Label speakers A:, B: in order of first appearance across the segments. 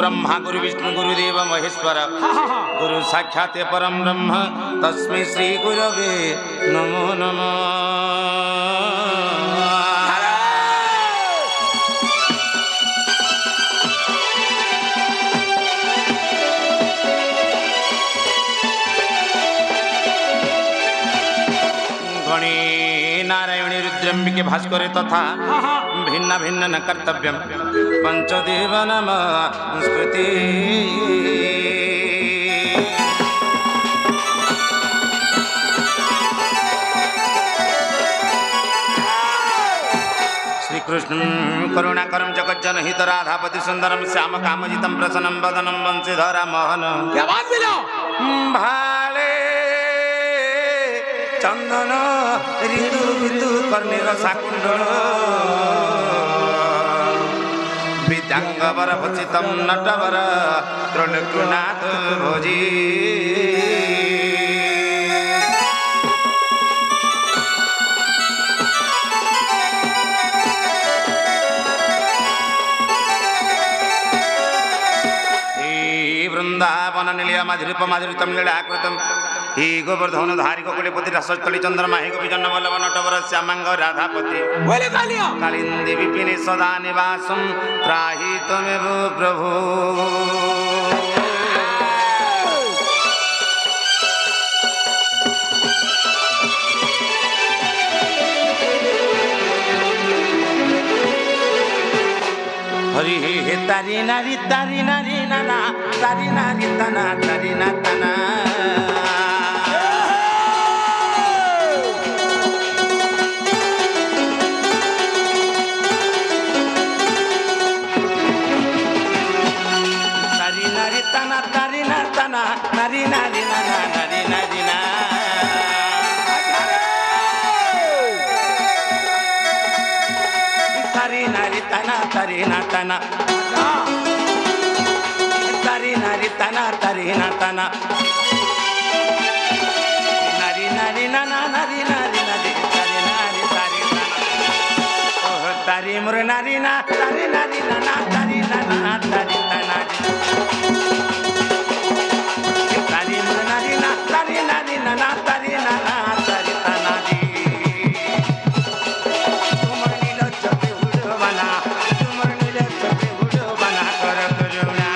A: ब्रह्मा गुरु विष्णु गुरुदेव महेश्वर गुरु साक्षात् परम ब्रह्म तस्मै श्री गुरवे नमो नमः। नारायणी रुद्रम्बिके भास्करे तथा भिन्न भिन्न न कर्तव्यम पंचदेव नम स्मृति। श्रीकृष्ण करुणाकरम जगज्जनहित राधापति सुंदरम श्याम कामजितम प्रसन्नम वदनम वंशीधरा मोहन भाले चंदन ऋतु ऋतु कर्णिर शाकुंडल विद्यांगवर भचितम नटवर त्रिलोकनाथ भोजी। वृंदावन निलय माधुरीप माधुरीतम लीलाकृतम ही गोवर्धन धारी गोकुलपति रसस्थली चंद्रमा ही गोपी जन्म वल्लभ नटवर श्यामांग राधापति कालिंदी विपिने सदा निवासम त्राहि त्वमेव प्रभु। हरि हे तारी नारी नाना तारी नारी तना तारी ना तना नारी नारी नाना नारी नारी ना तारी नारी तना तारी ना तना तारी नारी तना तारी ना तना नारी नारी नाना नारी नारी नारी तारी नारी तारी तना ओह तारी मुर नारी ना तारी नारी नाना तारी नाना तारी तना तारी नारी नाना तारी नाना तारी तना दी तुमर नील चपे उड़वाना तुमर नील चपे उड़वाना कर करुणा।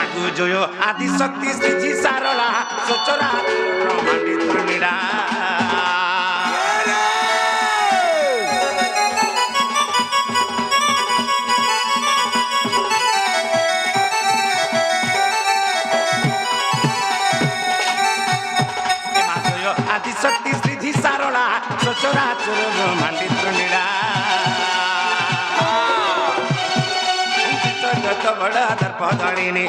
A: आगु जोयो आदि शक्ति श्री सारला सोचरा ब्रह्मांडित नीड़ा शक्ति श्रीधि सारला सोचरा चोर ब्रह्मांडित नीड़ा दत्त बड़ा दर्प धड़िनी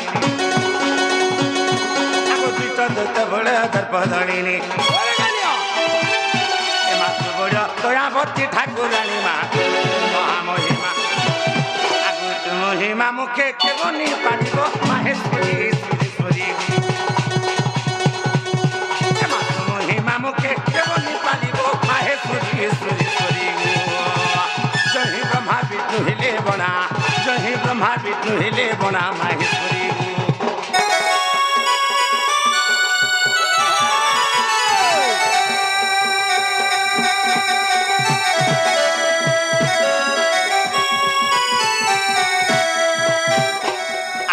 A: दत्त बड़ा दर्प धड़िनी बड़ दयावती ठाकुराणी माँ महामहिमा आगु तुम हिमा मुखे केवनी पाटिब माहेश्वरी मुखे केवनी पालिब माहेश्वरी जही ब्रह्मा विष्णु हिले बना जही ब्रह्मा विष्णु हिले बना माहेश्वरी।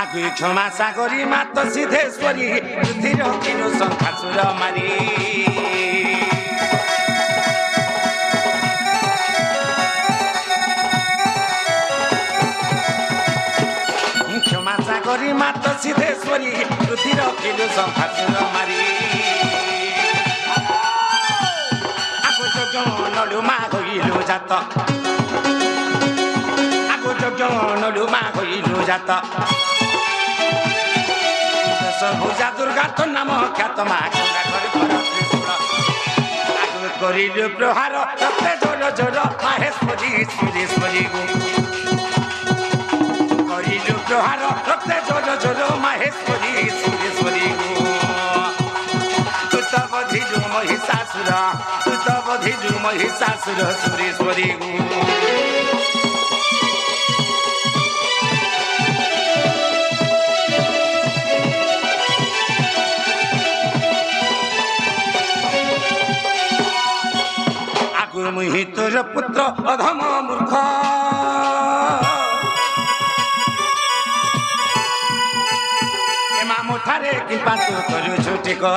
A: आगु क्षमा सागरी मात सिद्धेश्वरी रुधिर किनु शंखासुर मारी गरी मात सिद्धेश्वरी रुधिर किनु शंखासुर मारी आगो जोजनलु मा गइलु जात आगो जोजनलु मा गइलु जात दश भुजा दुर्गा तो नाम ख्यात मा गंगा करि पर त्रिशूल आगो करिलु प्रहार रक्ते जोर जोर माहेश्वरी सुरेश्वरी गो करिलु प्रहार रक्ते जोर जोर माहेश्वरी सुरेश्वरी गो तुत बधिलु महिषासुर तुत महिषासुर सुरेश्वरी गो आगु मुहि तोर पुत्र अधम मूर्ख एमा मुठारे किंपा तू करू छुटे को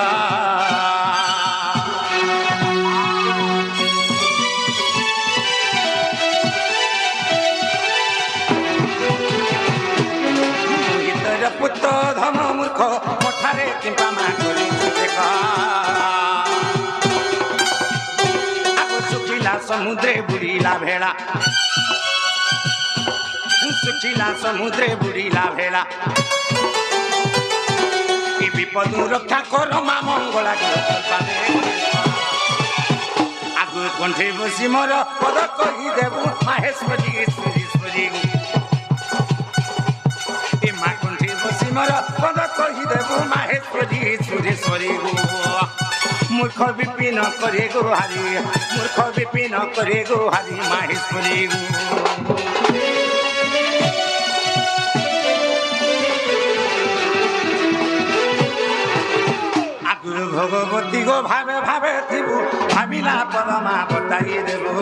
A: पुत्र धम मूर्ख मठारे किंपा मा करू छुटे को सुखिला समुद्रे बुड़ीला भेड़ा सुखिला समुद्रे बुड़ीला भेड़ा विपद रक्षा कर मा मंगला आगु कंठे बसी मोर पद कही देबू माहेश्वरी ईश्वरी ए मा कंठे बसी मोर पद कही देबू माहेश्वरी ईश्वरी मूर्ख विपिन करे गो हारी मूर्ख विपिन करे गो हारी माहेश्वरी भगवती गो भावे भावे थिबू भाविला पदमा बताई देबू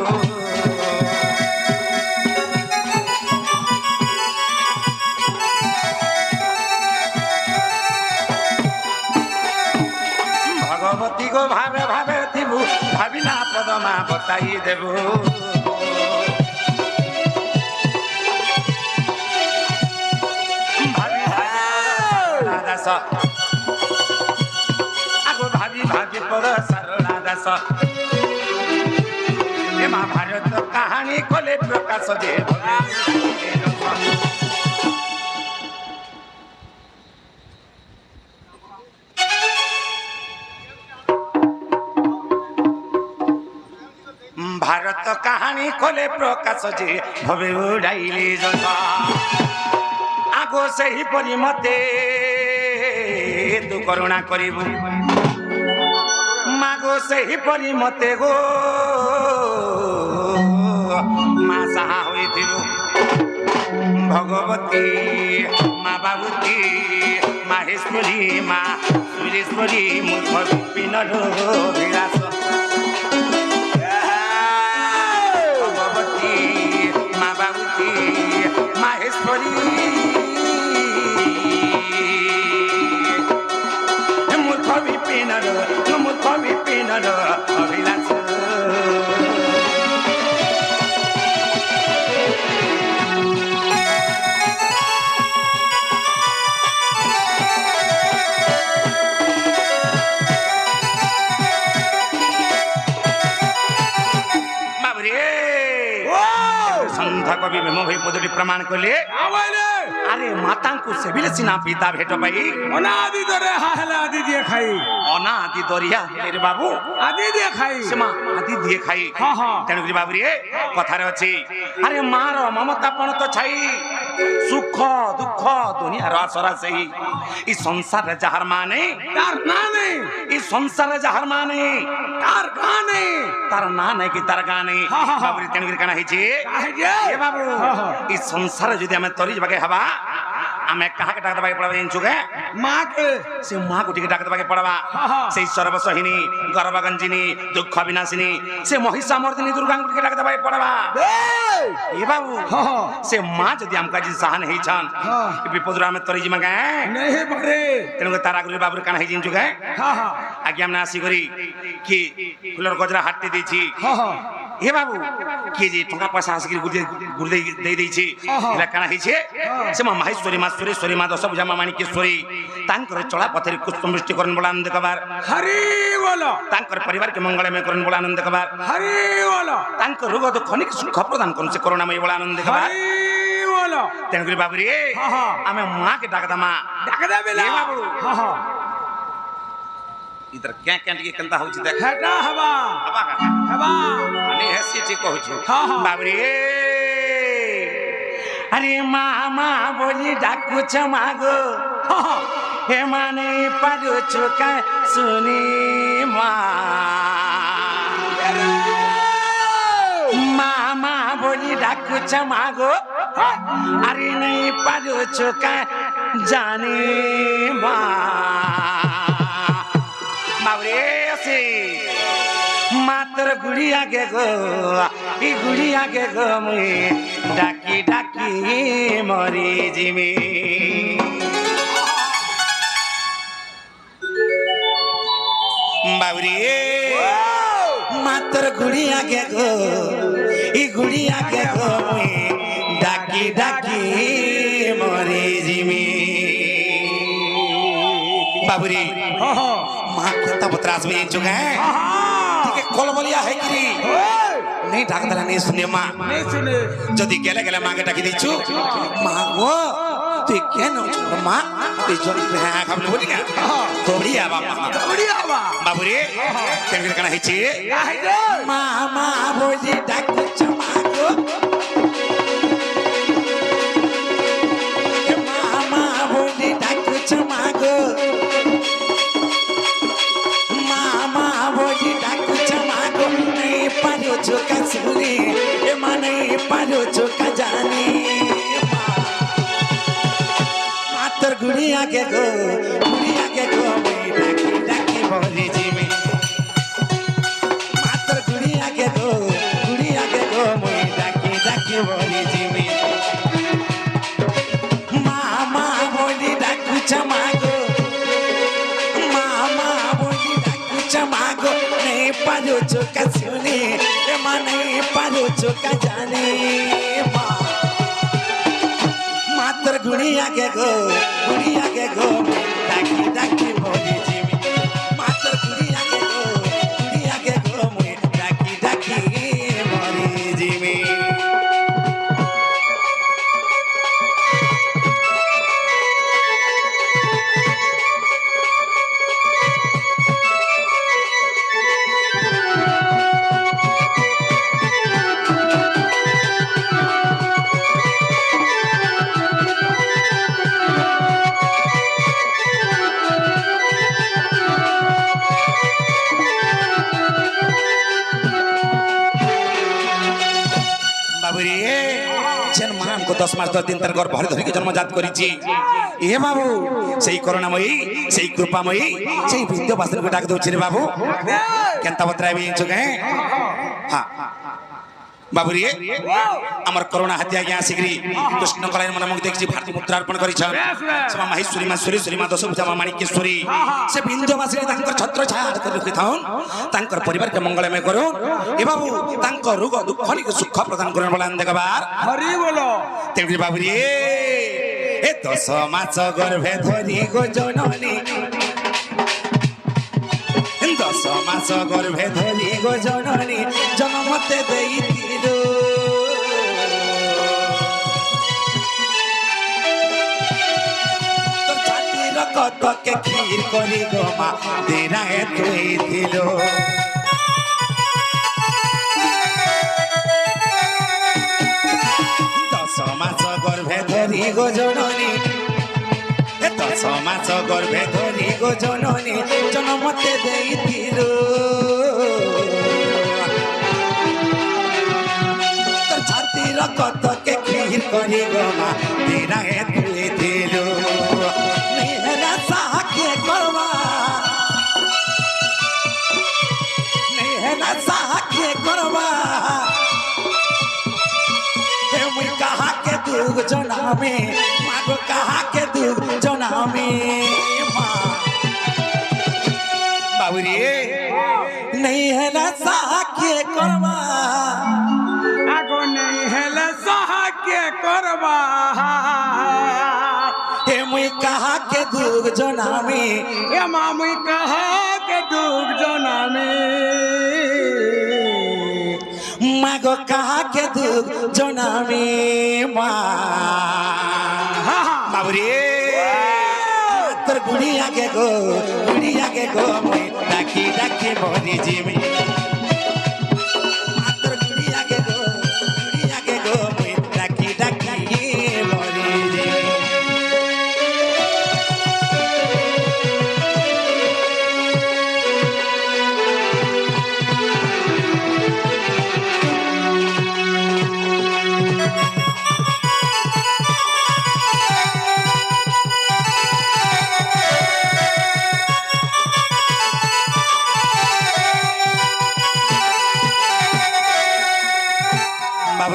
A: भगवती गो भावे भावे थिबू भाविला पदमा बताई देबू भाग्य पर सरला दास महाभारत कहानी कले प्रकाश दे भारत कहानी कले प्रकाश जे भवे उड़ाइले जसा आगो सही परि मते तू करुणा करिबू मागो सही परि मते गो मा साहा होइथिलु भगवती मा बाबुती माहेश्वरी मा सुरेश्वरी मूर्ख विपिनर विलास भगवती मा बाबुती माहेश्वरी मूर्ख विपिनर अभिलाष संत कवि भीम भाई पदटी प्रमाण कले अरे माता को सेबिले सिना पिता भेट पाई
B: अनादि दरे हाहला आदि दिए खाई
A: अनादि दरिया हेले रे बाबू
B: आदि दिए खाई
A: सेमा आदि दिए खाई
B: हां हां
A: तेनु रे बाबू रे कथारे अछि अरे मार ममता पण तो छाई सुख दुख दुनिया रा सरा सही ई संसार जहर माने
B: तार ना नहीं
A: ई संसार जहर माने
B: तार गाने
A: तार ना नहीं कि तार गाने बाबू रे तेनु रे कना हिची ए बाबू ई संसार जदि हमें तरी बगे हवा हमें कहा के डाक दबाके पड़वा इंचुगे
B: मां के
A: से मां को टिके डाक दबाके पड़वा से सर्वसहिनी गर्भगंजिनी दुख विनाशिनी से महिषामर्दिनी दुर्गा को टिके डाक दबाके पड़वा ए बाबू से मां जदि हमका जी सहन हेइ छन विपद रा में तरी जी मगे
B: नहीं बरे
A: तेनु के तारा गुरु बाबू काना हेइ इंचुगे आगे हमना आसी करी कि फुलर गजरा हाटते देछि हे बाबू के जी टंका पैसा आसी गुरु दे दै छी एला काना हेइ छे से माहेश्वरी मा सुरेश्वरी मा दश भुजा माणिकेश्वरी तांकर चला पथरे कुष्मवृष्टि करन बोला आनंद कबार
B: हरि बोलो
A: तांकर परिवार के मंगलमय करन बोला आनंद कबार
B: हरि बोलो
A: तांकर रोग दुख निक सुख प्रदान करन से करुणामय बोला आनंद कबार
B: हरि बोलो
A: तेनगुरी बाबू रे हमें मां के डाक दमा
B: बेला
A: बाबू इधर क्या क्या के कंता होछि देख
B: हटा हवा
A: हवा
B: हवा
A: अने हसी ठीक कहछु बाबू रे अरे मामा बोली डाकु छ मागो हे माने पारो छुका सुनी मा डाकुछ मागो अरे नहीं पारो चुका जाने बाबरे से मात्र गुड़िया के गो ई गुड़िया के गो मुई डाकी डाकी मरी जिमी बाबरी मात्र गुड़िया के गो ई गुड़िया के गो मुई डाकी डाकी मरी जिमी बाबरी माँ केता बतरास में चुका है ठीक है कॉल बोलिया है कि नहीं ढाक दला नहीं सुने माँ
B: नहीं सुने
A: जदी गेले गेले माँ के डाकी दीचू माँ वो तू क्या ना चुका माँ तू जो है खाने बोली क्या थोड़ी आवा माँ
B: थोड़ी आवा
A: बाबूरे तेरे करना है ची माँ माँ बोली डाकू चमाको माँ माँ बोली डाकू चमाको चुका सुनी ये माने पारो चुका जानी मातर गुड़िया के गो मैं डाकी डाकी बोली जी में मातर गुड़िया के गो मैं डाकी डाकी बोली जी में मामा बोली डाकू चमागो मामा बोली डाकू चमागो नहीं पारो चुका सुनी नहीं पारो चुका जाने मात्र गुड़िया के गो डाकी डाकी बोली जीवी मात्र गुड़िया के गो मुई डाकी डाकी बोली जीवी को 10 मास 10 दिन तर घर भर धरिक जन्मजात करिछि ए बाबू सेही करुणामयी सेही कृपामयी सेही विद्यावासन को डाक दउछि रे बाबू केनता बतराबी छगे हां बाबू रे हमर करुणा हत्या गया सिगरी कृष्ण कलाइन मन मुख देखछि भारती मुद्रा अर्पण करिछन समा माहेश्वरी माश्वरी श्री मां दशभुजा मां माणिक्येश्वरी से विंध्यवासिनी तांकर छत्र छाया कर रखिथाउन तांकर परिवार के मंगलमय करो ए बाबू तांकर रोग दुख निक सुख प्रदान करन बलान देखबार
B: हरि बोलो
A: तेगरी बाबू रे ए 10 मास गर्भे धरि गो जननी 10 मास गर्भे धरि गो जननी जन्मते देइतिरो तो छातीर कत के खीर करी गो मा तेरा है तुइतिलो 10 मास गर्भे धरि गो जननी 10 मास गर्भे धरि गो जननी जन्मते देइतिरो तो छातीर कत के खीर करी गो मा तेरा है तुइतिलो मेरा साके करवा मेरा साके करवा कहा के दुख जना में माँ को कहा के दुख जना में बाबू रे नहीं है ना साके करवा
B: आगो नहीं है साके करवा
A: हे मुई कहा के दुख जना में
B: ए मामुई कहा के दुख जना में
A: माँ को कहा के दुख जना में बाबू रे तर गुड़िया के गो मैं डाकी डाकी बोली जी में तर गुड़िया के गो मैं डाकी डाकी बोली जी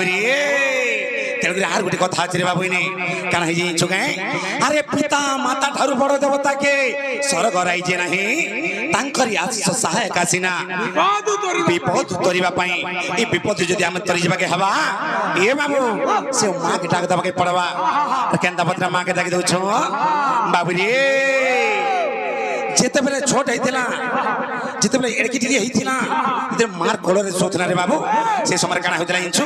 A: ବାବୁରେ ତେଣୁକରି ଆର ଗୋଟେ କଥା ଅଛି ରେ ବାବୁ ଇନେ କାଣ ହେଇଯାଇଛୁ କାଁ ଆରେ ପିତା ମାତା ଠାରୁ ବଡ଼ ଦେବତା କେ ସ୍ୱର୍ଗ ରାଇଜେ ନାହିଁ ତାଙ୍କରି ଆଶିଷ ସହାୟକ ଆସିନା ବିପଦ ତରିବା ପାଇଁ ଏ ବିପଦ ଯଦି ଆମେ ତରି ଯିବାକେ ହେବା ଏ ବାବୁ ସେ ମାକେ ଡାକ ଦେବାକେ ପଡ଼ବା କେନ୍ତା ପତ୍ର ମାକେ ଡାକି ଦଉଛୁ ବାବୁରେ ଯେତେବେଳେ ଛୋଟ ହେଇଥିଲା ଯେତେବେଳେ ଏଡ଼କି ଟିକେ ହେଇଥିଲା ଯେତେବେଳେ ମାର କୋଳରେ ଶୋଉଥିଲା ରେ ବାବୁ ସେ ସମୟରେ କାଣା ହଉଥିଲା ଜାଣିଛୁ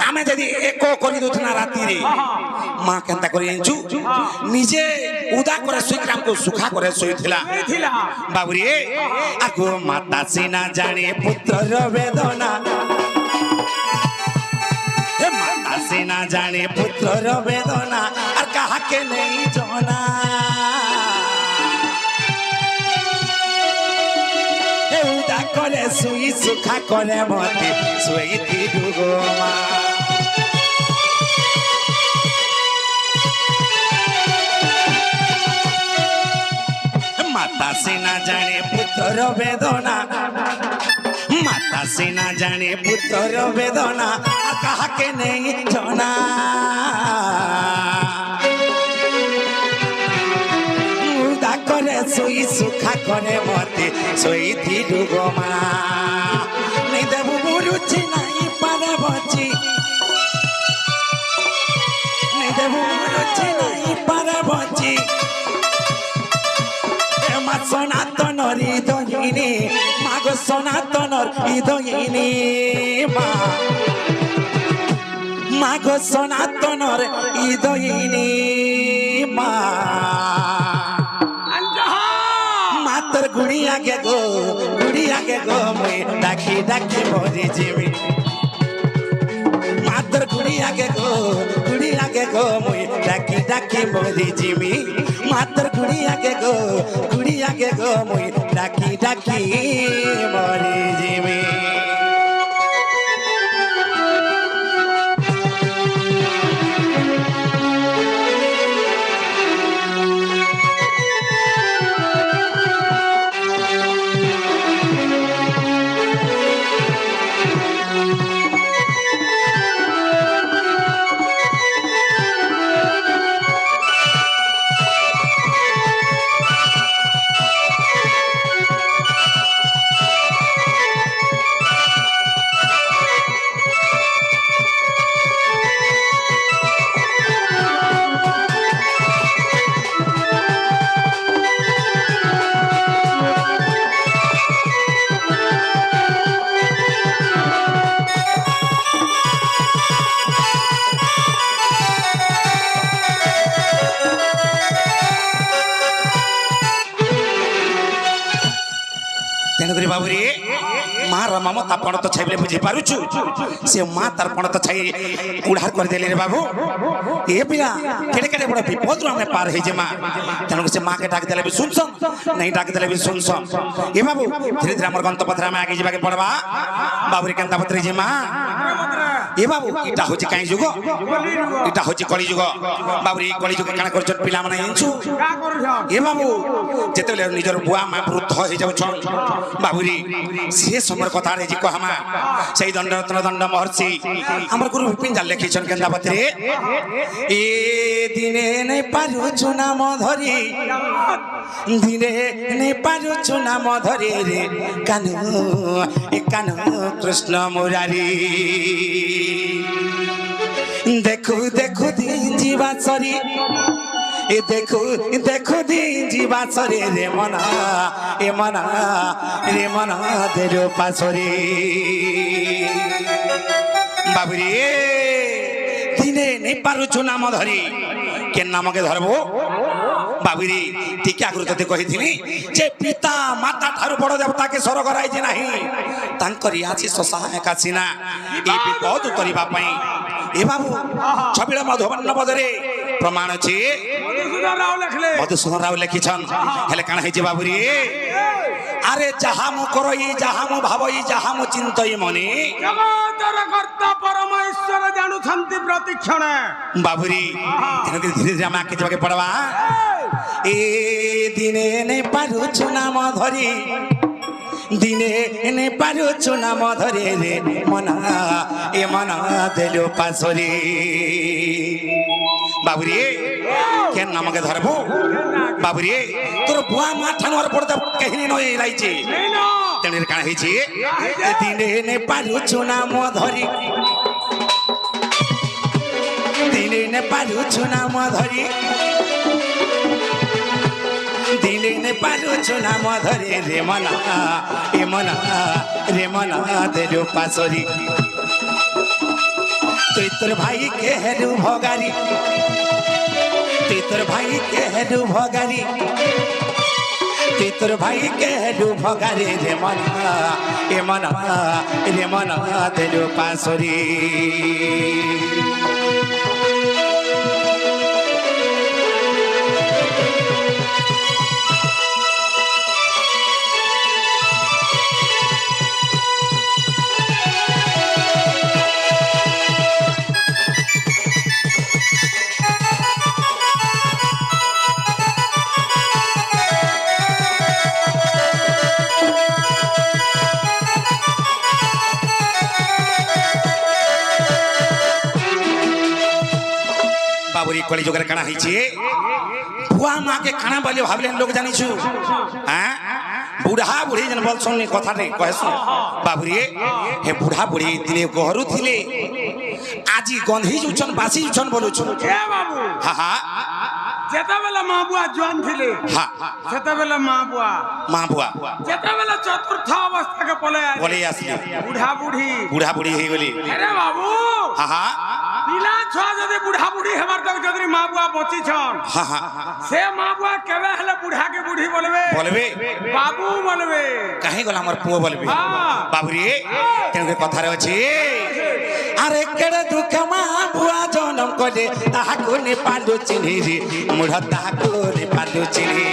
A: ଆମେ ଯଦି ଏକ କରି ଦଉଥିଲା ରାତିରେ ମା କେନ୍ତା କରି ଜାଣିଛୁ ନିଜେ ଉଦା করে ଶୋଇକି ଆମକୁ ସୁଖା করে ଶୋଇଥିଲା ବାବୁରେ ଆଗୁ ମାତା ସିନା ଜାଣେ ପୁତ୍ରର ବେଦନା हे माता सिना जाने पुत्रर वेदना और कहा के नहीं जाना हे उदा करे सुई सुखा करे मते सोई थी डुगोमा माता सिना जाने पुत्रर वेदना माता सिना जाने पुत्रर वेदना कहा के नहीं जाना उदा करे सोई सुखा करे मते सोई थी डुगोमा नहीं देबु बुरुची नहीं पारे बची नहीं देबु बुरुची नहीं पारे बची सनातन हृदयिनी माग सनातन हृदयिनी माग सनातन हृदयिनी मातर गुड़िया के गो मुई डाकी डाकी मोरी जीवी मातर गुड़िया के गो मुई डाकी डाकी मोरी जीवी मातर गुड़िया के गो मुई डाकी डाकी मोरी जीवी तेणुकरी बाबूरे मार ममता पण तो छाइले बुझी पारुछु से मां तार पण तो छाई उड़ार कर देले रे बाबू ए पिला केड़े केड़े बड़ विपद रो हमें पार हे जे मां तेणु से मां के डाक देले भी सुन नहीं डाक देले भी सुन ए बाबू धीरे धीरे हमर गंत पथरा में आगे जिबा के पड़बा बाबूरे केनता पथरी जे मां ए बाबू इटा होची काई जुग इटा होची कली जुग बाबूरे कली जुग काना करछ पिला माने हिंचू ए बाबू जेतेले निजर बुआ मां वृद्ध हे जाउ छन बाबूरी से समर कथा रे जी कहमा सेई दंडरत्न दंड महर्षि हमर गुरु विपिन जाल लिखिछन केंदापति रे ए दिने नै पारु नाम धरी दिने नै पारु नाम धरी रे कानु कृष्ण मुरारी देखु देखु दिन जीवा सरी ए देखो देखो दी जीवा सरे रे मना ए मना रे मना तेरो पासरे बाबुरी दिने नहीं पारुछु नाम धरी के नाम के धरबो बाबुरी टिके आगु तते कहिथिनी जे पिता माता ठारू बड़ देवता के स्वर्ग राइजे नाही तांकरी आशीष सहायक आसीना ए विपद तरिबा पई ए बाबू छबिला मधुबन नबदरे प्रमाण अछि मधुसूदन राव लिखिछन हेले काना हे जे बाबुरी अरे जहा मु करई जहा मु भावई जहा मु चिंतई मने
B: जगतर कर्ता परमेश्वर जानु छंती प्रतिक्षण
A: बाबुरी धीरे धीरे हम आके जगे पड़वा ए दिने ने पारुछु नाम धरी
C: দিনে এনে পারুছু না মধরে রে মনা এ মনা দেলো পাশরে বাবুরে কেন আমাকে ধরবো বাবুরে তোর বুয়া মা ঠানোর পড়তে কাহিনী নয় রাইছে তেনের কাণ হয়েছে দিনে এনে পারুছু না মধরি দিনে এনে পারুছু না মধরি দিনে এনে পারুছু না মধরে রে মনা এ মনা রে মনা দেলো পাশরি তুই তোর ভাই কে হেলু ভগারি তুই তোর ভাই কে হেলু ভগারি তুই তোর ভাই কে হেলু ভগারি রে মনা এ মনা রে মনা দেলো পাশরি বাবুরি কলি যুগের কানা হয়েছে বুয়া মাকে কানা বলে ভাবলেন লোক জানিছু হ্যাঁ বুড়া বুড়ি যেন বল শুননি কথাটা কহেছ বাবুরি হে বুড়া বুড়ি দিলে গহরু থিলে আজি গন্ধি যুছন বাসি যুছন বলুছু
B: এ বাবু
C: হা হা
B: যেতেবেলে মা বুয়া জোয়ান ଥିଲେ
C: হা
B: সেতেবেলে মা বুয়া যেতেবেলে চতুর্থ অবস্থাকে
C: বলে আসলে
B: বুড়া বুড়ি
C: বুড়া বুড়ি হয়ে গলি
B: আরে বাবু
C: হা হা
B: পিলা ছুয়া যদি বুড়া বুড়ি হেবার তক যদি মা বুয়া বচিছন
C: হা হা
B: সে মা বুয়া কেবে হেলে বুড়াকে বুড়ি বলবে
C: বলবে
B: বাবু বলবে
C: কাহে গলা আমার পুଅ বলবে
B: হ্যাঁ।
C: বাবুরি কেন কথা রয়েছে আরে কেড়ে দুঃখ মা বুয়া জনম কলে তাহাকু নে পালু চিনি রে মুঢ় তাহাকু নে পালু চিনি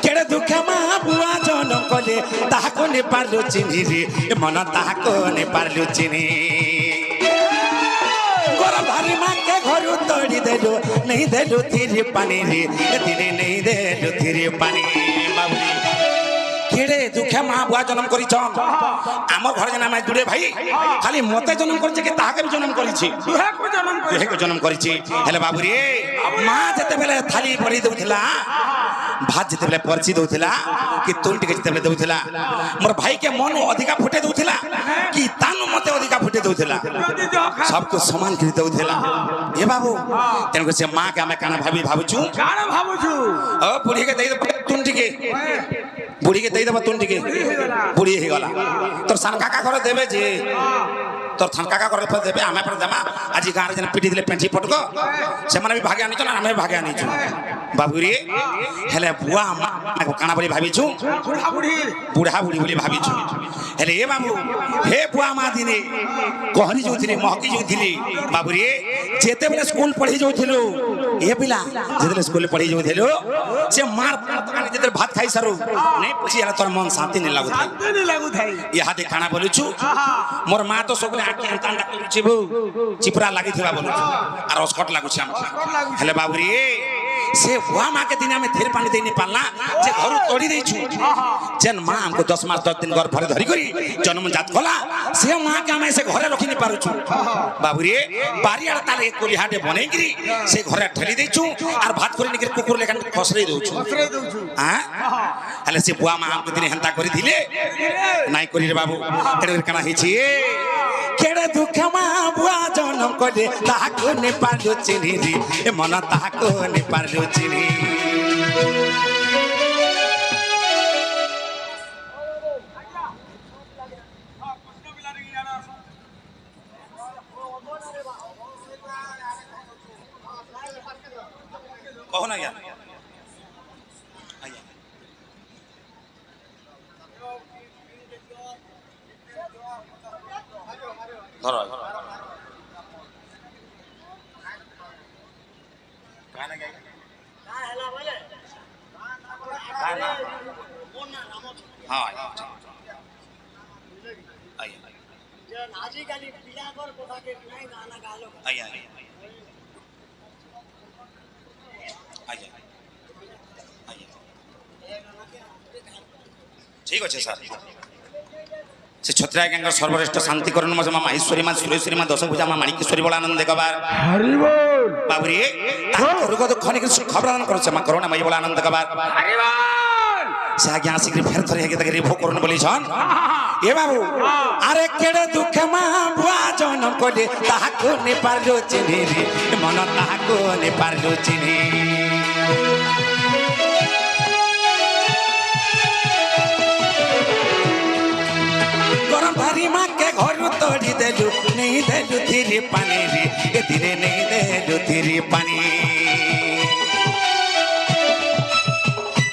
C: কেড়ে দুঃখ মা বুয়া জনম কলে তাহাকু নে পালু চিনি রে মন তাহাকু নে পালু চিনি গোরা ভারি মাকে ঘরু তড়ি দেলু নেই দেলু থিরে পানি রে দিনে নেই দেলু থিরে পানি বাবুরি কেড়ে দুঃখে মা বুয়া জন্ম করিছ আমার ঘরে যেন আমি দুড়ে ভাই খালি মতে জন্ম করেছে কি তাহাকে বি জন্ম করেছি
B: দুহেকু জনম করে
C: দুহেকে জন্ম করেছি হেলে বাবুরি মা যেতেবেলে থালি ভরি দেউଥିଲା ভাত যেতেবেলে পরছি দেউଥିଲା কি তুল টিকে যেতেবেলে দেউଥିଲା মোর ভাইকে মন ଅଧିକା ফুটে দেউଥିଲା কি ତାନୁ ମତେ ଅଧିକା ফুটে ଦେଉଥିଲା
B: যদি যখা
C: सबको समान କରି ଦେଉଥିଲା ଏ ବାବୁ ତେଣୁ ସେ ମା କେ ଆମେ କାଣା ଭାବୁଛୁ
B: କାଣ ଭାବୁଛୁ
C: ଅ ବୁଢ଼ୀକେ ଦେଇଦେବ ତୁନ ଟିକେ ବୁଢ଼ୀକେ ଦେଇଦେବ ତୁନ ଟିକେ ବୁଢ଼ୀ ହେଇଗଲା ତୋର ସାନ କାକା ଘର ଦେବେ ଯେ তোর থান কাকা করে দেবে আমি পরে দেমা আজি গাঁরে যেন পিটি দিলে পেঞ্চি ফটক সেমানে বি ভাগে আনিছ না আমি ভাগে আনিছু বাবুরি হেলে বুয়া মা কানা বলি ভাবিছু
B: বুড়া বুড়ি
C: বুড়া বুড়ি বলি ভাবিছু হেলে এ বাবু হে বুয়া মা দিনে কহনি যাউଥିଲି মহকি যাউଥିଲି বাবুরি যেতেবেলে স্কুল পড়ি যাউଥିଲୁ এ পিলা যেতেবেলে স্কুল পড়ি যাউଥିଲୁ সে মার দোকানে যেতে ভাত খাই সারু নেই পুছি হেলে তোর মন শান্তি নি লাগুথাই
B: শান্তি নি লাগুথাই
C: ইহাতে কানা বলিছু মোর মা তো সবলে আঁকি এন্তা করছি বউ চিপরা লাগিথিবা বলুছু আর অস্কট লাগুছি আমাকে হেলে বাবুরি সে বুয়া মাকে দিনে আমি ধীর পানি দেই নি পারলা যে ঘর তড়ি দেইছু যেন মা আমকো 10 মাস 10 দিন ঘর ভরে ধরি করি জন্ম জাত কলা সে মা কে আমি সে ঘরে রখি নি পারুছু বাবুরি বাড়িয়াড় তালে কোলি হাটে বনেই গরি সে ঘরে ঠেলি দেইছু আর ভাত করে নিকে কুকুর লেখান খসরেই দউছু
B: খসরেই দউছু
C: হ্যাঁ হেলে সে বুয়া মা আমকো দিনে হেন্তা করি দিলে নাই করি রে বাবু তেরে কানা হিছি কেড়ে দুঃখ মা বুয়া জনম করে তাহাকু নে পারলু চিনি রে এ মন তাহাকু নে পারলু চিনি কহ না ইয়া ধরো ଆଜ୍ଞା ଆଜ୍ଞା ଠିକ ଅଛି ସାର୍ ସେ ଛତ୍ରିଆ ଆଜ୍ଞାଙ୍କର ସର୍ବଶ୍ରେଷ୍ଠ ଶାନ୍ତି କରନ ମା ମାହେଶ୍ୱରୀ ମା ସୁରେଶ୍ୱରୀ ମା ଦଶଭୁଜା ମା ମାଣିକେଶ୍ୱରୀ ବଳାନନ୍ଦ ଦେଗବାର
B: হরি বল
C: ବାବୁରୀ ତାଙ୍କ ରୋଗ ଦୁଃଖ ନେଇକି ସୁଖ ପ୍ରଦାନ କରୁଛେ ମା କରୁଣା ମୟୀ ବଳାନନ୍ଦ ଦେଗବାର
B: হরি বল
C: ସେ ଆଜ୍ଞା ଆସିକି ଫେର ଥରେ ହେଇକି ତାকে ରିଭୋ କରୁନ ବୋଲିଛନ୍ ଏ ବାବୁ ଆରେ କେଡ଼େ ଦୁଃଖ ମା ଭୁଆ ଜନ କଲେ ତାହାକୁ ନେପାରିଲୁ ଚିହ୍ନି ରେ ମନ ତାହାକୁ ନେପାରିଲୁ ଚିହ୍ନି ଗରମ ଭାରି ମାକେ ଘରୁ ତୋଡ଼ି ଦେଲୁ ନେଇ ଦେଲୁ ଥିରି ପାଣି ରେ ଏ ଦିନେ ନେଇ ଦେଲୁ ଥିରି ପାଣି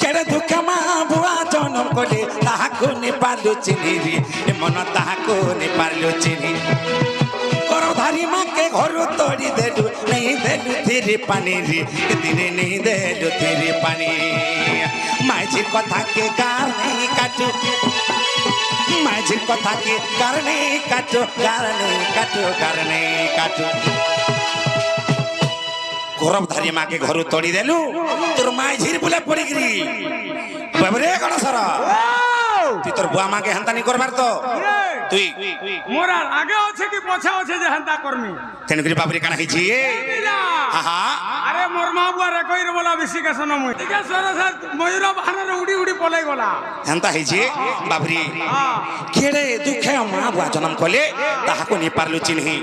C: କେଡ଼େ ଦୁଃଖ ମା ଭୁଆ ଜନମ କଲେ ତାହାକୁ ନେପାରିଲୁ ଚିହ୍ନି ରେ ଏ ମନ ତାହାକୁ ନେପାରିଲୁ ଚିହ୍ନି ଗରମ ଧାରି ମାକେ ଘରୁ ତୋଡ଼ି ଦେଲୁ ନେଇ ଦେଲୁ ଥିରି ପାଣି ରେ ଏ ଦିନେ ନେଇ ଦେଲୁ ଥିରି ପାଣି মাঝি কথাকে কারণে কাটু মাঝি কথাকে কারণে কাটু কারণে কাটু কারণে কাটু গরম ধারি মাকে ঘরু তড়ি দেলু তোর মাঝির বুলে পড়িগরি বাবরে গণসর তুই তোর বুয়া মাকে হান্তানি করবার তো তুই
B: মোরা আগে আছে কি পছা আছে যে হান্তা করমি
C: তেনকরি বাবরি কানা হইছি আহা
B: আরে মোর মা বুয়ারে কইর বলা বেশি কেসন মুই ঠিক আছে স্যার ময়ূর বাহারে উড়ি উড়ি পলাই গলা
C: হেন্তা হইছি বাবরি কেড়ে দুঃখে মা বুয়া জন্ম কলে তাহাকু নি পারলু চিনহি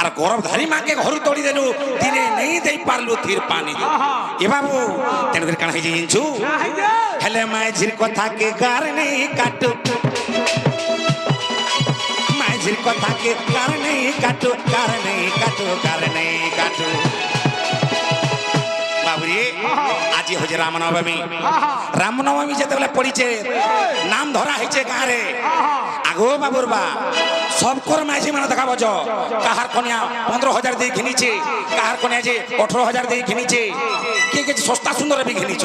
C: আর গরম ধারি মাকে ঘরু তড়ি দেলু দিনে নেই দেই পারলু থির পানি এ বাবু তেনকরি কানা হইছি ইনছু হেলে মাঝির কথাকে কারণে কাটু মাঝির কথাকে কারণে কাটু কারণে কাটু কারণে কাটু বাবুরে আজি হচ্ছে রামনবমী রামনবমী যেতবেলে পড়িছে নাম ধরা হয়েছে গাঁরে আগো বাবুর বা সবকর মাঝি মানে দেখা বজ কাহার কন্যা 15,000 দিয়ে ঘিনিছে কাহার কন্যা যে 18,000 দিয়ে ঘিনিছে কে কে সস্তা সুন্দর বি ঘিনিছ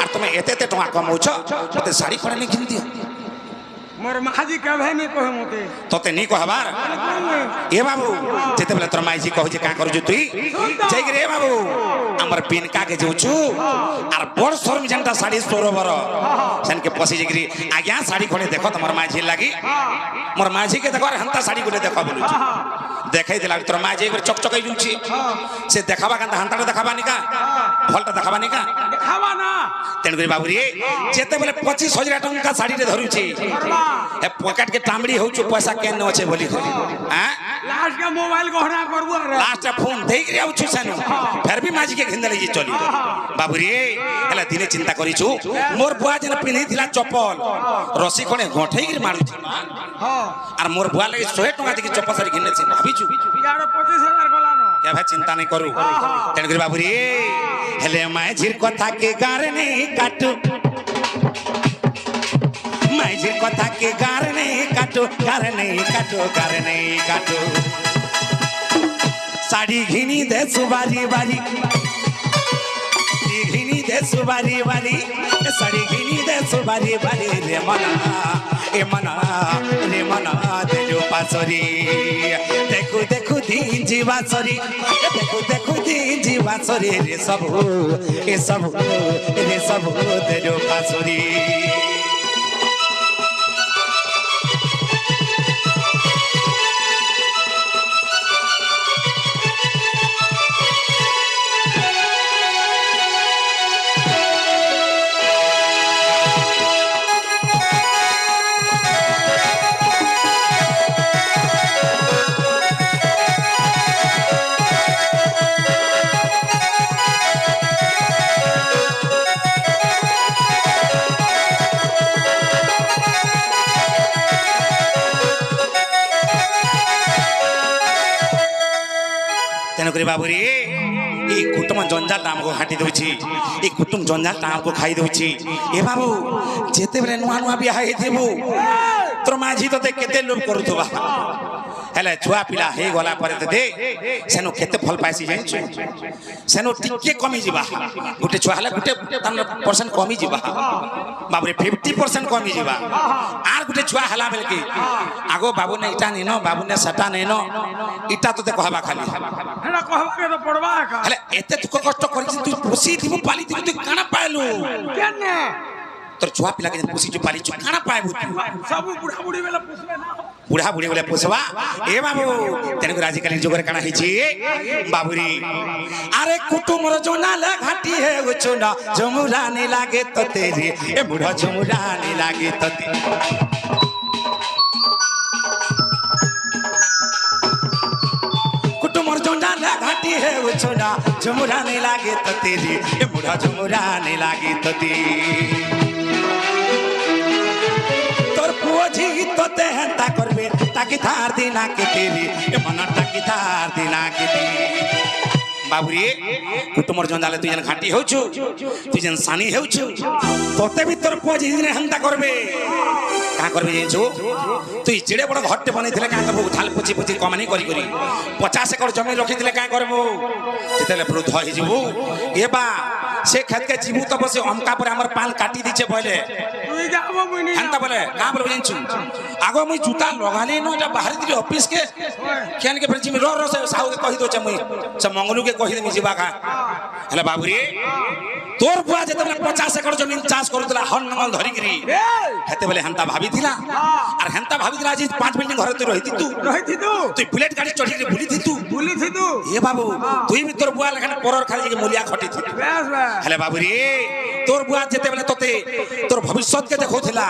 C: আর তুমি এতে এতে টଙ୍କା কমাউছ মতে শাড়ি খড়া নি ঘিনি দিও
B: মোর মাঝি কেভে নি কহে মতে
C: তোতে নি কহবার এ বাবু যেতেবেলে তোর মাইজি কହୁছে কা করছু তুই যাইকি রে বাবু আমার পিনকা কে যাউছু আর বড় শরম যেনটা শাড়ি সরোবর সেনকে পসি যাইকি আজ্ঞা শাড়ি খড়ে দেখো তোমার মাঝি লাগি মোর মাঝি কে দেখো আর হান্তা শাড়ি গুলে দেখো বলুছু দেখাই দিলা তোর মাঝি করে চকচকাই যাউছি সে দেখাবা কান্তা হান্তাটা দেখাবা নিকা ভলটা দেখাবা নিকা
B: খাওয়া না
C: তেন করে বাবু রে যেতেবেলে 25,000 টঙ্কা শাড়িতে ধরুছি এ পকেট के टामड़ी होछु पैसा केन আছে বলি हां
B: लास्ट का मोबाइल गहना करबो रे
C: लास्ट फोन देई रे आउछु सानु फिर भी माजी के घिंदले जी चली बाबू रे एला दिने चिंता करिछु मोर बुआ जन पिन्ही थिला चप्पल रसी कोने गोठेई के मारुछि
B: हां
C: और मोर बुआ लगे 100 टका देखि चप्पल सारी घिनले छी भाबिछु
B: यार 25,000 गलानो
C: के भाई चिंता नहीं करू तेन करे बाबू रे हेले माझिर कथा के गारे नहीं काटू মাঝির কথা কে কারণে কাটো কারণে কাটো কারণে কাটো শাড়ি ঘিনি দে সুবারি বাড়ি ঘিনি দে সুবারি বাড়ি শাড়ি ঘিনি দে সুবারি বাড়ি রে মনা এ মনা রে মনা দেলো পাসরি দেখু দেখু দিন জীবা সরি দেখু দেখু দিন জীবা সরি রে সবু এ সবু রে সবু দেলো পাসরি तेणुक बाबू ये कुटुम जंजाल आमको हाटी दूची ये कुटुम जंजाल आमको खाई दूची ए बाबू जेते बेले नुआ नुआ बिया हेथिबु तोर माझी तोते केते लोभ करूथबा ହେଲେ ଛୁଆ ପିଲା ହେଇଗଲା ପରେ ଦେ ସେନୁ କେତେ ଭଲ ପାଇସି ଜାଣିଛୁ ସେନୁ ଟିକେ କମିଯିବା ଗୋଟେ ଛୁଆ ହେଲେ ଗୋଟେ ପରସେଣ୍ଟ କମିଯିବା ବାବୁରେ 50% କମିଯିବା আর ଗୋଟେ ଛୁଆ ହେଲା ବେଲକି ଆଗ ବାବୁ ନେ ଇଟା ନେନ ବାବୁ ନେ ସେଟା ନେନ ଇଟା ତତେ କହବା ଖାଲି
B: ହେଟା କହିବାକେ ତ ପଡବା ଏକା
C: ହେଲେ ଏତେ ଦୁଃଖ କଷ୍ଟ କରିଛି তুই ପୋଷି ଥିବୁ ପାଲି ଥିବୁ তুই କାଣା ପାଇଲୁ
B: কেনে
C: তোর ছুয়া পিলাকে যেন পুষিଛୁ পালিଛୁ কাଣା পাইবু তুই
B: ସବୁ ବୁଢା ବୁଢୀ ବେଲେ ପୁଷବେ ନା
C: বুড়া বুড়ি বলে পোষবা এ বাবু তেনকু আজকাল যুগরে কাଣା হয়েছি বাবুরি আরে কুটুমর জোনালে ঘাটি হে উচুনা জমুরানি লাগে তোতে রে এ বুড়া জমুরানি লাগে তোতে কুটুমর জোনালে ঘাটি হে উচুনা জমুরানি লাগে তোতে রে এ বুড়া জমুরানি লাগে তোতে পুজি তোতে হেন্তা করবে তাকি ধার দিনা কে তেরি এ মন তাকি ধার দিনা কে বাবুরি কুটুমর জঞ্জালে তুই যেন ঘাটি হেউছু তুই যেন সানি হেউছু তোতে ভি তোর পুজি দিনে হেন্তা করবে কা করবে জানিছু তুই চিড়ে বড় ঘরটে বনাইছিলে কা করবো ঠাল পুচি পুচি কমানি করি করি 50 একর জমি রখিছিলে কা করবো যেতেলে বৃদ্ধ হয়ে যাবু এ বা সে ক্ষেতকে জীবু তো বসে অমকা পরে আমার পাল কাটি দিছে বলে
B: তুই যাবো মুই নি
C: হেন্তা বলে কা বলবো জানিছু আগো মুই জুতা লগালি ন যা বাহারি দিলি অফিস के কেন के ফেলছি র র সে সাহু के কহি দোছে মুই সে মঙ্গলু के কহি দেমি ଯିବା কা হেলে বাবুরি তোর বুয়া যেতেবেলে 50 একর জমি চাষ করুতলা হন নঙ্গল ধরিকিরি হেতে বেলে হেন্তা ভাবিছিলা আর হেন্তা ভাবিছিলা আজ 5 বিল্ডিং ঘরে তুই রহিতি তুই বুলেট গাড়ি চড়িকি বুলিথি তু এ বাবু তুই বি তোর বুয়া লেখানে পরর খালি যে মুলিয়া খটি থি
B: বেশ বেশ
C: হেলে বাবুরি তোর বুয়া যেতেবেলে তোতে তোর ভবিষ্যৎ কে দেখোছিলা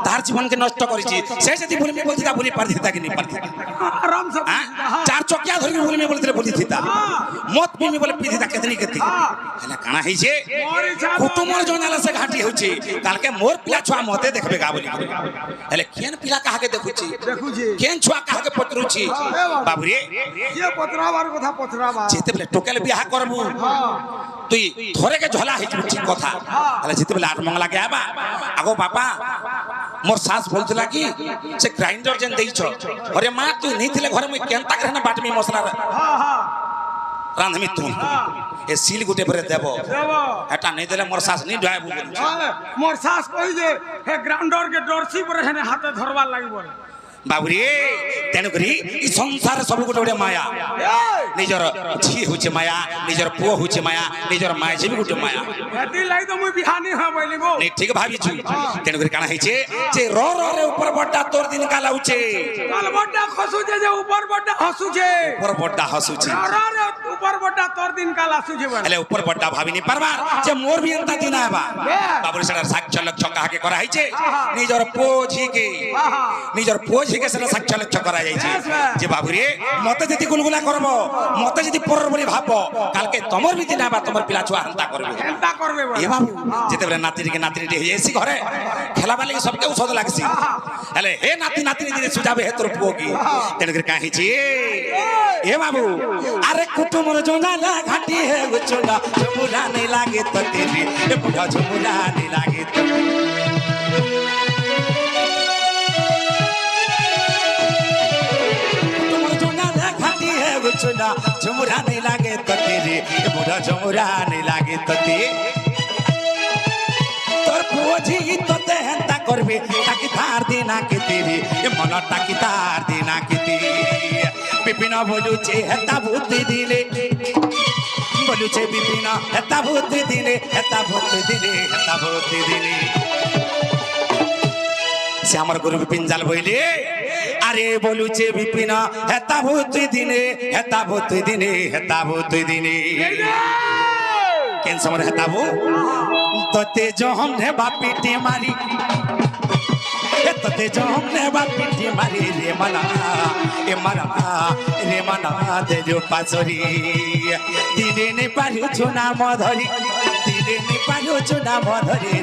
C: তার জীবন কে নষ্ট করেছি সে যদি ভুলিমি বলছিলা ভুলি পারছিতা কি নি পারছিতা
B: আরাম সব
C: চার চকিয়া ধরিকি ভুলিমি বলছিলে বলিছিতা মত পিমি বলে পিছিতা কেতনি কেতি হেলে কানা হইছে কুটুমর জনালে সে ঘাটি হচ্ছে কালকে মোর পিলা ছুয়া মতে দেখবে গা বলি হেলে কেন পিলা কাহাকে দেখুছি
B: দেখুছি
C: কেন ছুয়া কাহাকে পত্রুছি বাবুরে
B: যে পত্রাবার কথা পত্রাবা
C: যেতেবেলে টোকেল বিয়াহ করবু তুই ধরে কে ঝলা হইছি ঠিক কথা হেলে যেতেবেলে আট মঙ্গলা কে আবা আগো বাপা মোর শাস বলছিলা কি সে গ্রাইন্ডার যেন দেইছ আরে মা তুই নিছিলে ঘরে মুই কেনতা করে না বাটমি মশলা
B: হ্যাঁ হ্যাঁ
C: রাঁধমি তুই এ সিল গুটে পরে দেব
B: দেব
C: এটা নেই দিলে মোর শাস নি ডয়াবু
B: মোর শাস কই যে হে গ্রাউন্ডর কে ডরসি পরে হেনে হাতে ধরবার লাগিব
C: বাবুরি তেণু করি এই সংসার সব গোটে গোটে মায়া নিজর ঝি হচ্ছে মায়া নিজর পুଅ হচ্ছে মায়া নিজর মাঝি বি গোটে মায়া
B: এতি লাই তো মুই বিহানি হ বলিব
C: নি ঠিক ভাবিছু তেণু করি কানা হইছে যে র র রে উপর বড়টা তোর দিন কাল আউছে
B: কাল বড়টা খসুছে যে উপর বড়টা হসুছে
C: উপর বড়টা হসুছে
B: আরে উপর বড়টা তোর দিন কাল আসুছে বলে
C: হেলে উপর বড়টা ভাবিনি পারবার যে মোর বি এন্তা দিন আবা বাবুরি সেটা সাক্ষ্য লক্ষ্য কাহাকে করা হইছে নিজর পোঝি কে নিজর পোঝি কে সেটা সাক্ষ্য লক্ষ্য করা যাইছে যে বাবুরি মতে যদি গুলগুলা করব মতে যদি পরর বলি ভাবব কালকে তোমার বি দিন আবা তোমার পিলা ছুয়া হান্তা করবে
B: চিন্তা করবে বলে
C: এ বাবু যেতেবেলে নাতিনিকে নাতিনিটি হয়ে এসি ঘরে খেলাবার লাগি সবকে ঔষধ লাগছি হেলে হে নাতি নাতিনি দিনে সুজাবে হে তোর পুଅ কি তেণুকরি কাঁ হইছি এ বাবু আরে কুটুমর জোনালা ঘাটি হে গুচুনা ঝুমুরা নেই লাগে তো তেরি এ বুড়া ঝুমুরা নেই লাগে তো কুটুমর জোনালা ঘাটি হে গুচুনা ঝুমুরা নেই লাগে তো তেরি এ বুড়া ঝুমুরা নেই লাগে তো তেরি তোর পুঝি তোতে হেন্তা করবে তাকি ধার দিনা কে তেরি এ মন তাকি ধার দিনা কে তেরি বিপিন বলুছে হেতা বুদ্ধি দিলে বলুছে বিপিন হেতা বুদ্ধি দিলে হেতা বুদ্ধি দিলে হেতা বুদ্ধি দিলে সে আমার গুরু বিপিন জাল বইলে আরে বলুছে বিপিন হেতা বুদ্ধি দিনে হেতা বুদ্ধি দিনে হেতা বুদ্ধি দিনে কেন সময় হেতাবু তোতে जो हमने बापीटी मारी তোতে जो हमने बापीटी मारी रे मना ए मना तेजो पासरी दिने ने पारु छुना मधरी दिने ने पारु छुना मधरी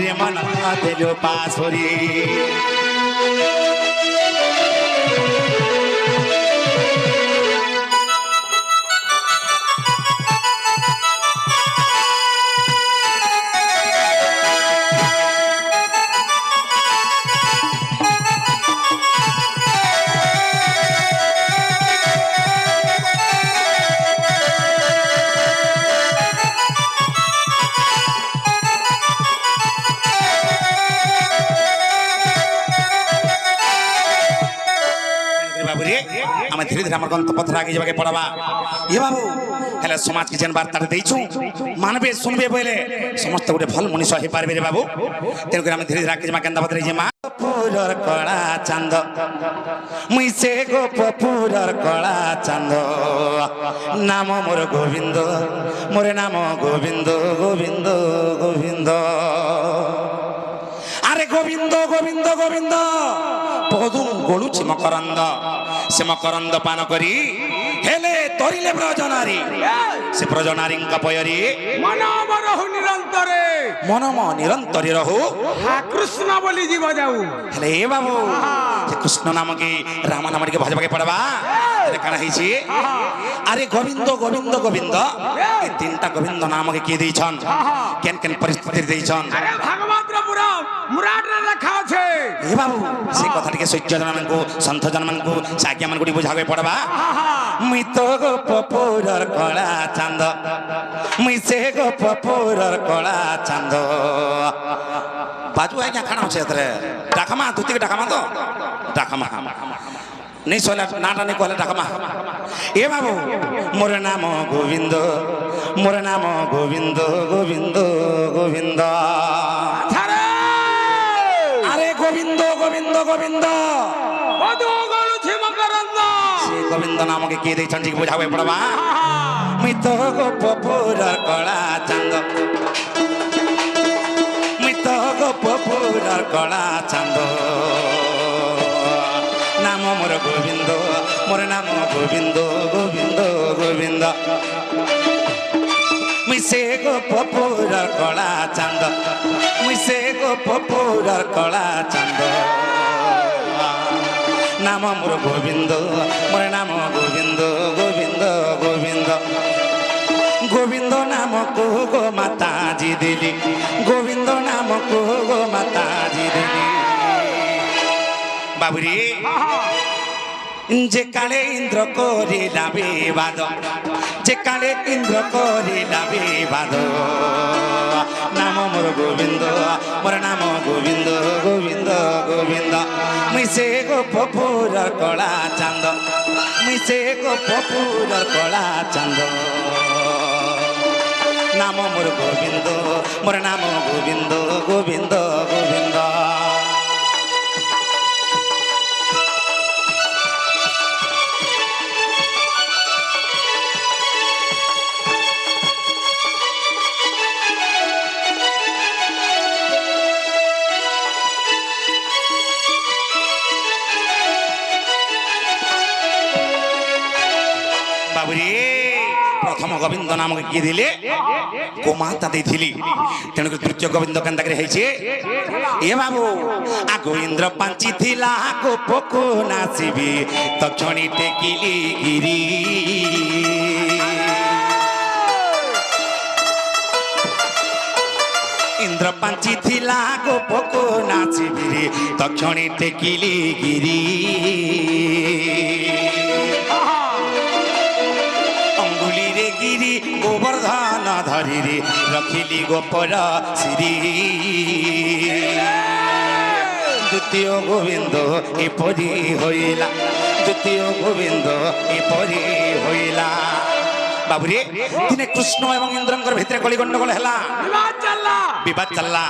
C: रे मना तेजो पासरी আমার গন্তপথরে আগে যাবে পড়াবা এ বাবু হেলে সমাজ কি যেন বার্তাটা দেইছু মানবে শুনবে বলে সমস্ত গোটে ভাল মনীষ হয়ে পারবে রে বাবু তেমনি আমি ধীরে ধীরে আগে মা কেন্দাপত্রে যে মা পুরর কলা চাঁদ মুই সে গোপুরর কলা চাঁদ নাম মোর গোবিন্দ মোরে নাম গোবিন্দ গোবিন্দ গোবিন্দ আরে গোবিন্দ গোবিন্দ গোবিন্দ পদু গড়ুছি মকরন্দ সে মকরন্দ পান করি হেলে তরিলে ব্রজনারী সে ব্রজনারীঙ্ক পয়রি মনম নিরন্তরে রহু
B: কৃষ্ণ বলি জীব যাও
C: হেলে এ বাবু সে কৃষ্ণ নামকে রাম নামকে ভাজবাকে পড়বা এটা কানা হইছি আরে গোবিন্দ গোবিন্দ গোবিন্দ এই তিনটা গোবিন্দ নামকে কি দিয়েছন কেন কেন পরিস্থিতি দিয়েছন
B: ভাগবতর পুরা মুরাটরে লেখা আছে
C: এ বাবু সেই কথাটিকে সূর্য জনমানকু সন্থ জনমানকু সাকিয়া মানকু বুঝাবে পড়বা মুই তো গোপুরর কলা চাঁদ মুই সে গোপুরর কলা চাঁদ বাজু আজ্ঞা খানা আছে এতরে ডাকামা তুতিকে ডাকামা তো ডাকামা নেই সলে নাটা নেই কলে ডাকামা এ বাবু মোর নাম গোবিন্দ মোর নাম গোবিন্দ গোবিন্দ গোবিন্দ আরে গোবিন্দ গোবিন্দ গোবিন্দ সে গোবিন্দ নামকে কে দিয়েছেন ঠিক বুঝাবে পড়বা মুই তো গোপুরর কলা চাঁদ মুই তো গোপুরর কলা চাঁদ নাম মোর গোবিন্দ মোর নাম গোবিন্দ গোবিন্দ গোবিন্দ মুই সে গোপুরর কলা চাঁদ মুই সে গোপুরর কলা চাঁদ নাম মোর গোবিন্দ মোর নাম গোবিন্দ গোবিন্দ গোবিন্দ গোবিন্দ নাম কো গো মাতাজি দিলি গোবিন্দ নাম কো গো মাতাজি দিলি বাবুরি যে কালে ইন্দ্র করিলা বিবাদ যে কালে ইন্দ্র করিলা বিবাদ নাম মোর গোবিন্দ মোর নাম গোবিন্দ গোবিন্দ গোবিন্দ মুই সে গোপুরর কলা চাঁদ মুই সে গোপুরর কলা চাঁদ নাম মোর গোবিন্দ মোর নাম গোবিন্দ গোবিন্দ গোবিন্দ প্রথম গোবিন্দ নামকে কি দিলে গোমাতা ଦେଇଥିଲି ତେଣୁକରି ତୃତୀୟ ଗୋବିନ୍ଦ କେନ୍ତାକରି ହେଇଛି ଏ ବାବୁ ଆଗ ଇନ୍ଦ୍ର ପାଞ୍ଚି ଥିଲା ଗୋପକୁ ନାଚିବି ତକ୍ଷଣୀ ଟେକିଲି ଗିରି ଇନ୍ଦ୍ର ପାଞ୍ଚି ଥିଲା ଗୋପକୁ ନାଚିବି ତକ୍ଷଣୀ ଟେକିଲି ଗିରି গিরি গোবর্ধন ধরিরে রখিলি গোপর শ্রী দ্বিতীয় গোবিন্দ এপরি হইলা দ্বিতীয় গোবিন্দ এপরি হইলা বাবুরে দিনে কৃষ্ণ এবং ইন্দ্রঙ্কর ভিতরে কলি গন্ডগোল হেলা বিবাদ চাল্লা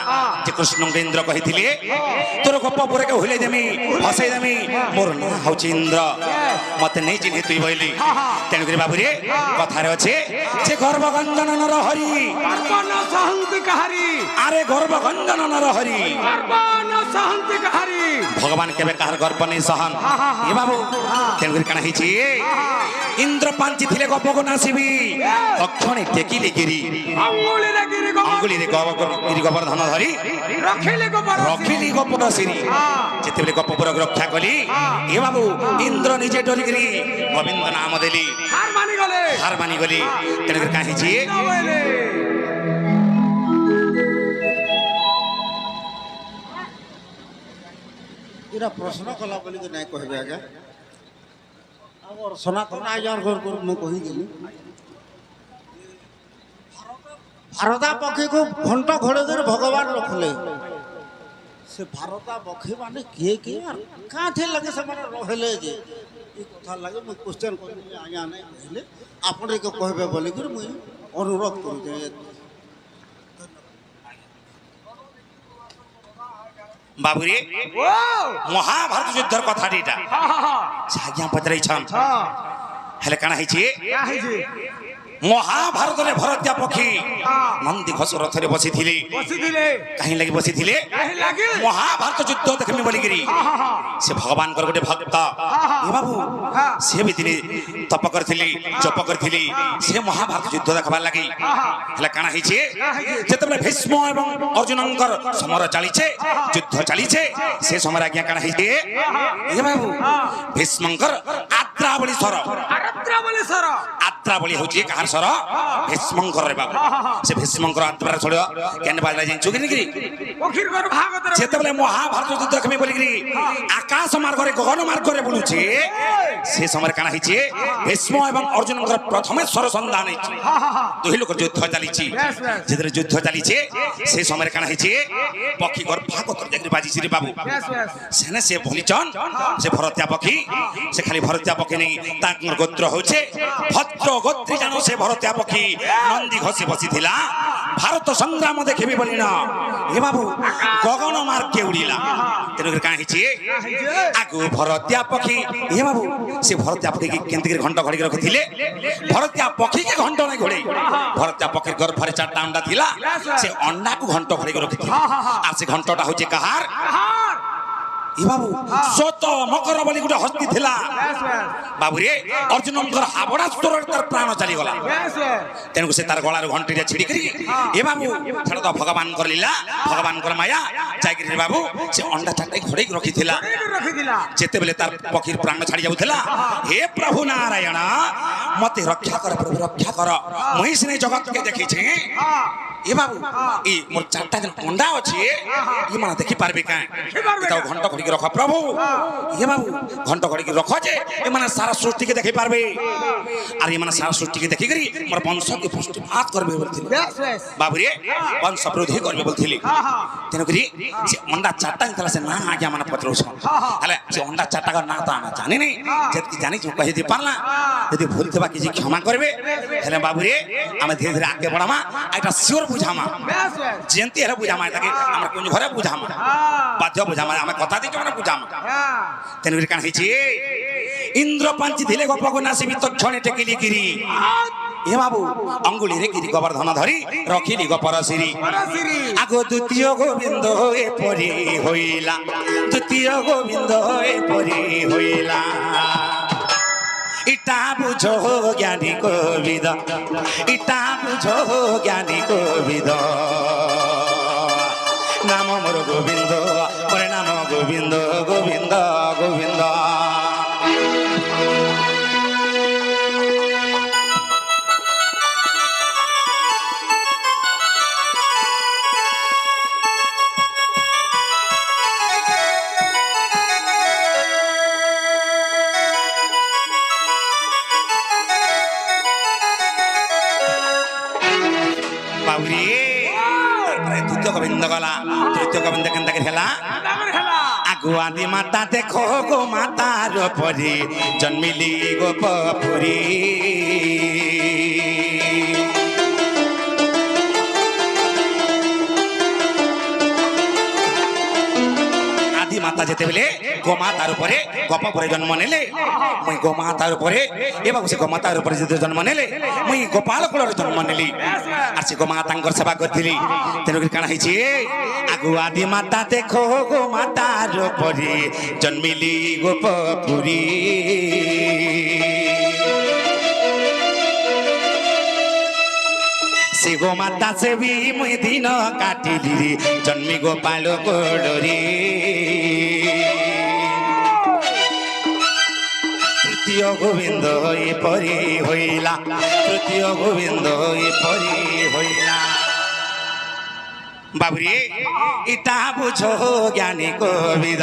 C: যে কৃষ্ণকে ইন্দ্র কহিଥିଲେ তোর গপ পুরকে ভুলে দেমি হসাই দেমি মোর না হচ্ছে ইন্দ্র মতে নেই চিনি তুই বইলি তেণুকরি বাবুরে কথারে আছে যে গর্ভগঞ্জন নর হরি আরে গর্ভগঞ্জন নর হরি ভগবান কেবে কাহার গর্ব নেই সহন এ বাবু তেণুকরি কানা হইছি ইন্দ্র পাঞ্চি থিলে গপক নাসিবি তক্ষণে টেকিলি গিরি অঙ্গুলিরে গিরি গোবর্ধন ধরি রখিলি গোপর সিরি যেতেবেলে গপপুর রক্ষা কলি এ বাবু ইন্দ্র নিজে ডরিগিরি গোবিন্দ নাম দেলি হার মানি গলি তেণুকরি কানা হইছি
D: এরা প্রশ্ন কলা বলি নাই কহবে আজ্ঞা আর সনাতন আজ্ঞার ঘর ঘর মু কহিদেলি ଭାରତା ପକ୍ଷୀକୁ ଘଣ୍ଟ ଘୋଡ଼େଇକରି ଭଗବାନ ରଖିଲେ ସେ ଭାରତା ପକ୍ଷୀ ମାନେ କିଏ କିଏ କାଁଥି ଲାଗେ ସେମାନେ ରହିଲେ ଯେ এই কথা লাগে মুই কোশ্চেন করি আজ্ঞা নাই কহিলে আপনি কহবে বলিকি মুই অনুরোধ করুছে।
C: বাবুরে মহাভারত যুদ্ধর কথাটি এটা আজ্ঞା পচারাইছন হেলে কাଣା ହେଇଛି মহাভারতরে ভরতিয়া পক্ষী নন্দী ঘোষ রথরে বসিଥିଲେ কাহি লাগি বসিଥିଲେ মহাভারত যুদ্ধ দেখমি বলিকি সে ভগবানଙ୍କର ଗୋଟେ ভক্ত এ বাবু সে ବି দিনে তপ କରିଥିଲି জপ କରିଥିଲି সে মহাভারত যুদ্ধ দেখবার লাগি হেলে কাଣା ହେଇଛି যেତେବେଳେ ভীষ্ম এবং অর্জুনଙ୍କର সমর চালিছে যুদ্ধ চালিছে সে সময় আজ্ঞা কাଣା ହେଇଛି এ বাবু ভীষ্মଙ୍କର আদ্রাবলী স্বর আদ্রাবলী হচ্ছে কাহার স্বর ভীষ্মଙ୍କର রে বাবু সে ভীষ্মଙ୍କର আদ্রার স্বর কেন বাজলা জানিଛୁ কি নিকি যেତେବେଳେ মহাভারত যুদ্ধ দেখমি বলিকি আকাশ মার্গরে গগন মার্গরে বুলুছে সে সময় কাଣା ହେଇଛି ভীষ্ম এবং অর্জুনଙ୍କର প্রথমে স্বর সন্ধান ହେଇଛି দুই লোক যুদ্ধ চালিছি যেতেବେଳେ যুদ্ধ চালিছে সে সময় কাଣା ହେଇଛି পক্ষী ঘর ভাগত দেখি বাজিছি রে বাবু সেনে সে বলিছন সে ভরতিয়া পক্ষী সে খালি ভরতিয়া পক্ষী নেই তাঙ্কর গোত্র হচ্ছে ভদ্র গোত্রী জানো সে ভরতিয়া পক্ষী নন্দী ঘষি বসিଥିଲା ভারত সংগ্রাম দেখিবি বলি না এ বাবু গগন মার্গে উড়িলা তেণুকরি কাঁ ହେଇଛି আগু ভরতিয়া পক্ষী এ বাবু সে ভরতিয়া পক্ষী কেমতি ঘণ্ট ঘড়ি রখিଥିଲେ ভরতিয়া পক্ষী কে ঘণ্ট নাই ঘোড়ে ভরতিয়া পক্ষীর গর্ভরে 4টা অন্ডা থিলা সে অন্ডাকু ঘণ্ট ঘড়ি রখিଥିଲେ আর সে ঘণ্টটা হচ্ছে কাহার এ বাবু সত মকর বলি গোটে হস্তি ଥିଲା বাবুরে অর্জুনଙ୍କର হাবড়া স্তরে তার প্রাণ চালিগলা তেণু সে তার গলার ঘণ্টিরে ছিড়িকি এ বাবু সেটা তো ভগবানଙ୍କର লীলা ভগবানଙ୍କର মায়া যাইকি বাবু সে অন্ডা 4টা ঘোড়েই রখিଥିଲା যেতেবেলে তার পক্ষীর প্রাণ ছাড়ি যাউଥିଲା হে প্রভু নারায়ণ মতে রক্ষা কর প্রভু রক্ষা কর মুই সিনে জগৎকে দেখিছি এ বাবু এই মোর 4টা যেন অন্ডা আছে ই মানে দেখি পারবে কাঁ এটাও ঘণ্ট ঘড়িকে রখ প্রভু এ বাবু ঘণ্ট ঘড়িকে রখ যে এ মানে সারা সৃষ্টিকে দেখি পারবে আর এ মানে সারা সৃষ্টিকে দেখি করি মোর বংশকে পুষ্টিপাত করবে বলছিলি বাবুরে বংশ বৃদ্ধি করবে বলছিলি তেণুকরি সে অন্ডা 4টা ଥିଲା সে না আজ্ঞা মানে পত্রৌছন হেলে সে অন্ডা 4টার না তো আমি জানি নাই যেতকি জানিছি কহি দি পারলা যদি ভুল থবা কিছু ক্ষমা করবে হেলে বাবুরে আমি ধীরে ধীরে আগে বড়ামা এটা শিওর বুঝামা যেমতি হেলে বুঝামা তাকে আমার কোন ঘরে বুঝামা বাধ্য বুঝামা আমি কথা দিকে মানে বুঝামা তেণুকরি কাণ হয়েছে ইন্দ্র পাঞ্চি দিলে গোপক নাসি বিতক্ষণে টেকিলি গিরি এ বাবু অঙ্গুলিরে গিরি গোবর্ধন ধরি রখিলি গোপর সিরি আগো দ্বিতীয় গোবিন্দ এপরি হইলা দ্বিতীয় গোবিন্দ এপরি হইলা ইটা বুঝো জ্ঞানী কবিদ ইটা বুঝো জ্ঞানী কবিদ নাম মোর গোবিন্দ মোরে নাম গোবিন্দ গোবিন্দ গোবিন্দ গোবিন্দ গলা তৃতীয় গোবিন্দ কেন হেলা আগুয়াদি মাতা দেখো গো মাতার পরি জন্মিলি গোপপুরী মাতা যেতেবেলে গোমাতার উপরে গোপপুরে জন্ম নেলে মুই গোমাতার উপরে এবং সে গোমাতার উপরে যেতে জন্ম নেলে মুই গোপাল কুলর জন্ম নেলি আর সে গোমাতাঙ্কর সেবা করছিলি তেণুকরি কাଣା হয়েছে আগুয়াদি মাতা দেখো গোমাতার উপরে জন্মিলি গোপপুরী সে গোমাতা সে বি মুই দিন কাটিলি জন্মি গোপাল কোডরি তৃতীয় গোবিন্দ এপরি হইলা তৃতীয় গোবিন্দ এপরি হইলা বাবুরে ইটা বুঝো জ্ঞানী কবিদ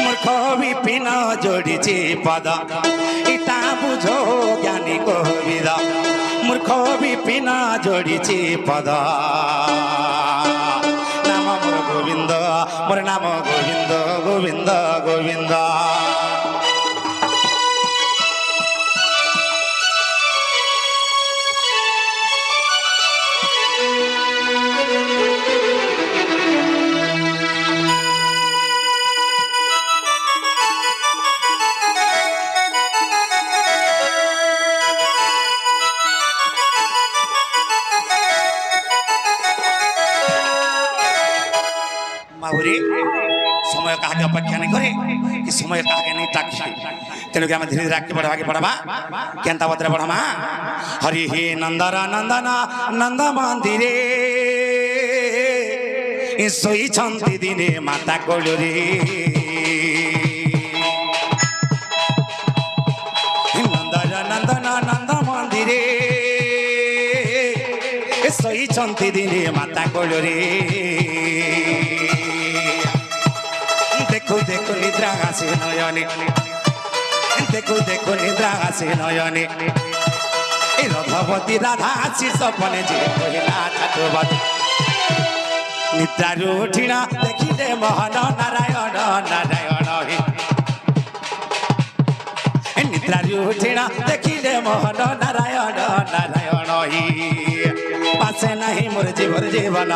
C: মূর্খ বিপিন যোড়িছি পদ ইটা বুঝো জ্ঞানী কবিদ মূর্খ বিপিন যোড়িছি পদ নাম মোর গোবিন্দ মোর নাম গোবিন্দ গোবিন্দ গোবিন্দ বাবুরে সময় কাহাকে অপেক্ষা নেই করে কি সময় কাহাকে নেই টাকি তেণুকে আমি ধীরে ধীরে আগে বড়াকে পড়াবা কেনতা বদরে পড়ামা হরি হে নন্দর নন্দন নন্দ মন্দিরে ଶୋଇଛନ୍ତି ଦିନେ ମାତା କୋଳରେ ନନ୍ଦର ନନ୍ଦନ ନନ୍ଦ ମନ୍ଦିରେ ଶୋଇଛନ୍ତି ଦିନେ ମାତା କୋଳରେ ଦେଖୁ ଦେଖୁ ନିଦ୍ରା ଆସେ ନୟନେ ଦେଖୁ ଦେଖୁ ନିଦ୍ରା ଆସେ ନୟନେ ଏ ରଘବତୀ ରାଧା ଆସି ସପନେ ଯେ କହିଲା ଠାକୁରବାଦୀ নিদ্রারু উঠিনা দেখিলে মোহন নারায়ণ নারায়ণ হে নিদ্রারু উঠিনা দেখিলে মোহন নারায়ণ নারায়ণ পাশে নাই মোর জীবর জীবন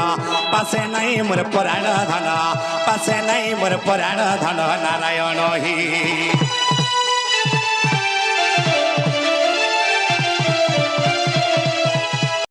C: পাশে নাই মোর পরাণ ধন পাশে নাই মোর পরাণ ধন নারায়ণ